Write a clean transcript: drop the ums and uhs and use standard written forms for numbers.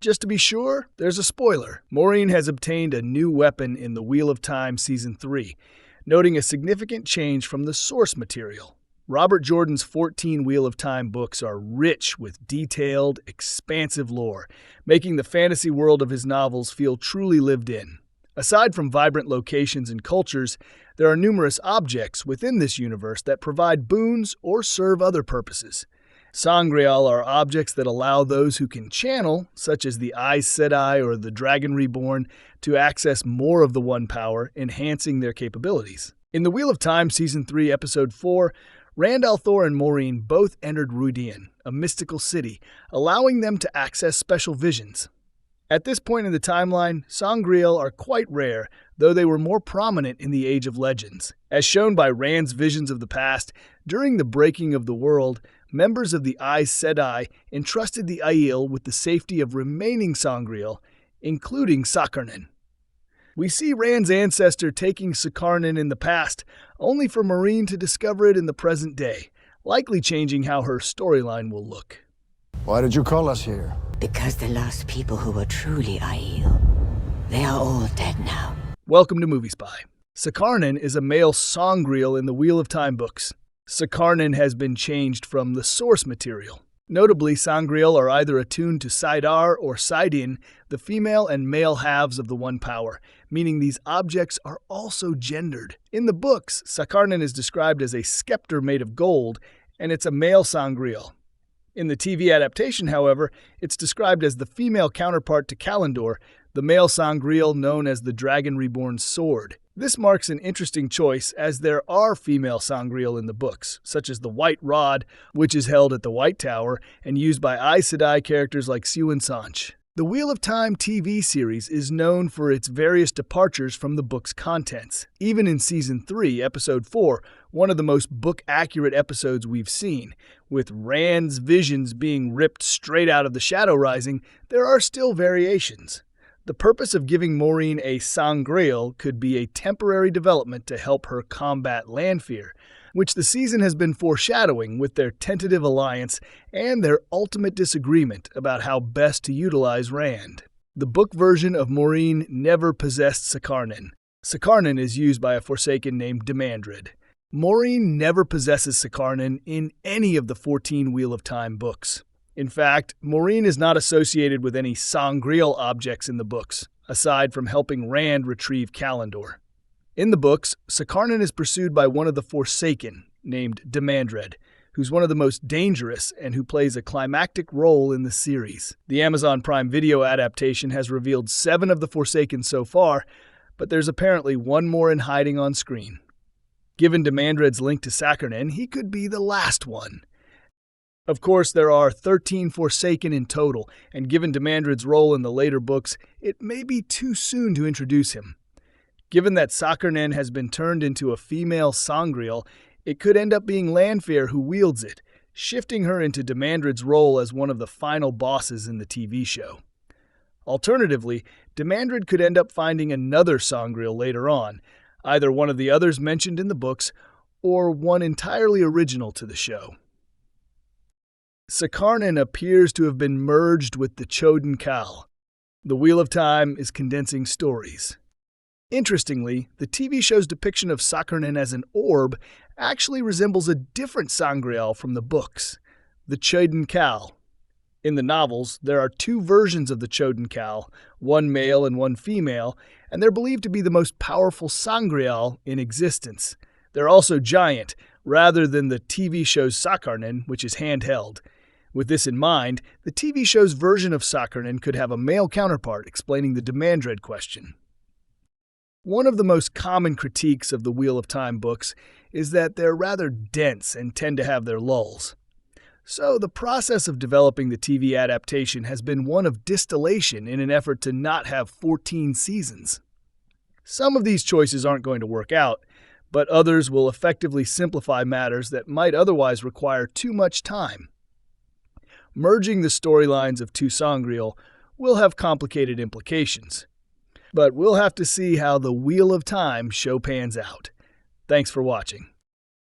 Just to be sure, there's a spoiler. Moiraine has obtained a new weapon in the Wheel of Time Season 3, noting a significant change from the source material. Robert Jordan's 14 Wheel of Time books are rich with detailed, expansive lore, making the fantasy world of his novels feel truly lived in. Aside from vibrant locations and cultures, there are numerous objects within this universe that provide boons or serve other purposes. Sangreal are objects that allow those who can channel, such as the Aes Sedai or the Dragon Reborn, to access more of the One Power, enhancing their capabilities. In the Wheel of Time Season 3, Episode 4, Rand al'Thor and Moiraine both entered Rhuidean, a mystical city, allowing them to access special visions. At this point in the timeline, Sangreal are quite rare, though they were more prominent in the Age of Legends. As shown by Rand's visions of the past, during the breaking of the world, members of the Aes Sedai entrusted the Aiel with the safety of remaining Sangreal, including Sakarnen. We see Rand's ancestor taking Sakarnen in the past, only for Moiraine to discover it in the present day, likely changing how her storyline will look. Why did you call us here? Because the last people who were truly Aiel, they are all dead now. Welcome to Movie Spy. Sakarnen is a male Sangreal in the Wheel of Time books. Sakarnen has been changed from the source material. Notably, Sangreal are either attuned to saidar or saidin, the female and male halves of the One Power, meaning these objects are also gendered. In the books, Sakarnen is described as a scepter made of gold, and it's a male Sangreal. In the TV adaptation, however, it's described as the female counterpart to Kalendor, the male Sangreal known as the Dragon Reborn sword. This marks an interesting choice, as there are female Sangreal in the books, such as the White Rod, which is held at the White Tower and used by Aes Sedai characters like Siuan and Sanche. The Wheel of Time TV series is known for its various departures from the book's contents. Even in Season 3, Episode 4, one of the most book-accurate episodes we've seen, with Rand's visions being ripped straight out of the Shadow Rising, there are still variations. The purpose of giving Moiraine a Sangreal could be a temporary development to help her combat Lanfear, which the season has been foreshadowing with their tentative alliance and their ultimate disagreement about how best to utilize Rand. The book version of Moiraine never possessed Sakarnen. Sakarnen is used by a Forsaken named Demandred. Moiraine never possesses Sakarnen in any of the 14 Wheel of Time books. In fact, Moiraine is not associated with any Sangreal objects in the books, aside from helping Rand retrieve Kalendor. In the books, Sakarnen is pursued by one of the Forsaken, named Demandred, who's one of the most dangerous and who plays a climactic role in the series. The Amazon Prime Video adaptation has revealed 7 of the Forsaken so far, but there's apparently one more in hiding on screen. Given Demandred's link to Sakarnen, he could be the last one. Of course, there are 13 Forsaken in total, and given Demandred's role in the later books, it may be too soon to introduce him. Given that Sakarnen has been turned into a female Sangreal, it could end up being Lanfear who wields it, shifting her into Demandred's role as one of the final bosses in the TV show. Alternatively, Demandred could end up finding another Sangreal later on, either one of the others mentioned in the books, or one entirely original to the show. Sakarnen appears to have been merged with the Choden Kal. The Wheel of Time is condensing stories. Interestingly, the TV show's depiction of Sakarnen as an orb actually resembles a different Sangreal from the books, the Choden Kal. In the novels, there are 2 versions of the Choden Kal, one male and one female, and they're believed to be the most powerful Sangreal in existence. They're also giant, rather than the TV show's Sakarnen, which is handheld. With this in mind, the TV show's version of Sakarnen could have a male counterpart, explaining the Demandred question. One of the most common critiques of the Wheel of Time books is that they're rather dense and tend to have their lulls. So the process of developing the TV adaptation has been one of distillation in an effort to not have 14 seasons. Some of these choices aren't going to work out, but others will effectively simplify matters that might otherwise require too much time. Merging the storylines of 2 Sangreal will have complicated implications. But we'll have to see how the Wheel of Time show pans out. Thanks for watching.